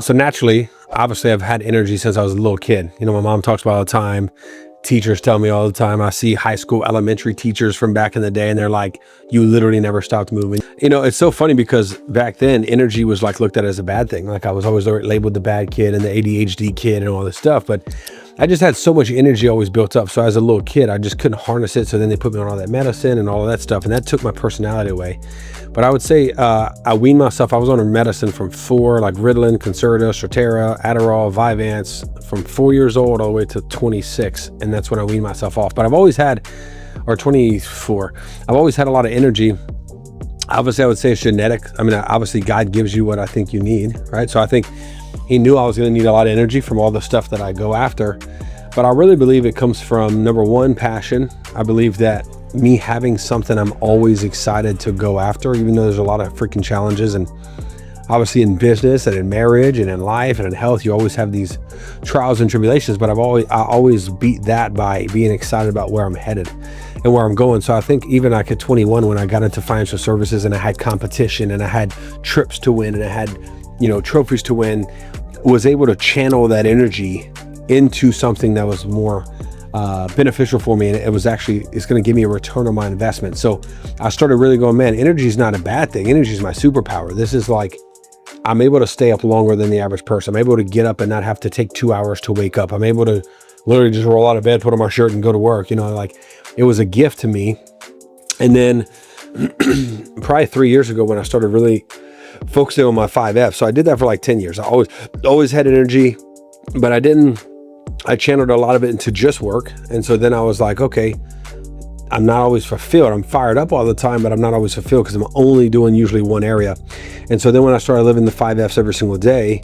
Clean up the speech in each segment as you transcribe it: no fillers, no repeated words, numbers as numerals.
So naturally, obviously, I've had energy since I was a little kid. You know, my mom talks about it all the time. Teachers tell me all the time. I see high school, elementary teachers from back in the day, and they're like, you literally never stopped moving. You know, it's so funny because back then, energy was like looked at as a bad thing. Like I was always labeled the bad kid and the ADHD kid and all this stuff. But I just had so much energy always built up. So as a little kid, I just couldn't harness it. So then they put me on all that medicine and all of that stuff. And that took my personality away. But I would say I weaned myself. I was on a medicine from 4, like Ritalin, Concerta, Strattera, Adderall, Vyvanse, from 4 years old all the way to 26. And that's when I weaned myself off. But I've always had, or 24, I've always had a lot of energy. Obviously, I would say it's genetic. I mean, obviously, God gives you what I think you need, right? So I think He knew I was going to need a lot of energy from all the stuff that I go after. But I really believe it comes from, number one, passion. I believe that me having something I'm always excited to go after, even though there's a lot of freaking challenges. And obviously in business and in marriage and in life and in health, you always have these trials and tribulations. But I always beat that by being excited about where I'm headed and where I'm going. So I think even like at 21, when I got into financial services and I had competition and I had trips to win and I had, you know, trophies to win, was able to channel that energy into something that was more beneficial for me. And it was actually, it's going to give me a return on my investment. So I started really going, man, energy is not a bad thing. Energy is my superpower. This is like, I'm able to stay up longer than the average person. I'm able to get up and not have to take 2 hours to wake up. I'm able to literally just roll out of bed, put on my shirt and go to work. You know, like it was a gift to me. And then probably 3 years ago when I started really focusing on my 5F. So I did that for like 10 years. I always had energy, but I channeled a lot of it into just work. And so then I was like, okay, I'm not always fulfilled. I'm fired up all the time, but I'm not always fulfilled because I'm only doing usually one area. And so then when I started living the 5Fs every single day,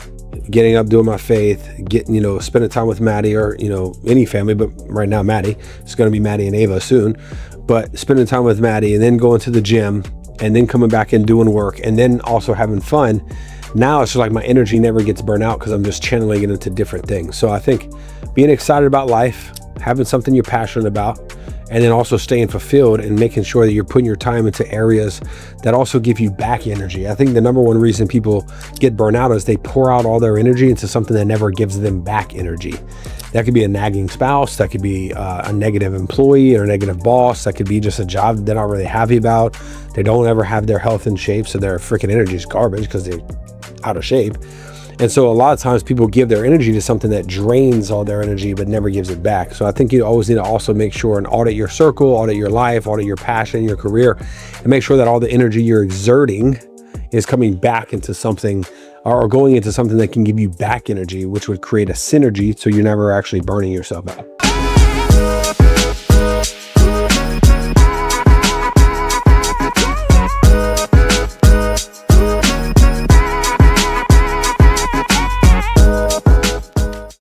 getting up, doing my faith, getting, you know, spending time with Maddie or, you know, any family, but right now Maddie, it's going to be Maddie and Ava soon, but spending time with Maddie and then going to the gym and then coming back and doing work and then also having fun. Now it's just like my energy never gets burnt out because I'm just channeling it into different things. So I think being excited about life, having something you're passionate about, and then also staying fulfilled and making sure that you're putting your time into areas that also give you back energy. I think the number one reason people get burnt out is they pour out all their energy into something that never gives them back energy. That could be a nagging spouse, that could be a negative employee or a negative boss, that could be just a job that they're not really happy about. They don't ever have their health in shape, so their freaking energy is garbage because they're out of shape. And so a lot of times people give their energy to something that drains all their energy but never gives it back. So I think you always need to also make sure and audit your circle, audit your life, audit your passion, your career, and make sure that all the energy you're exerting is coming back into something or going into something that can give you back energy, which would create a synergy so you're never actually burning yourself out.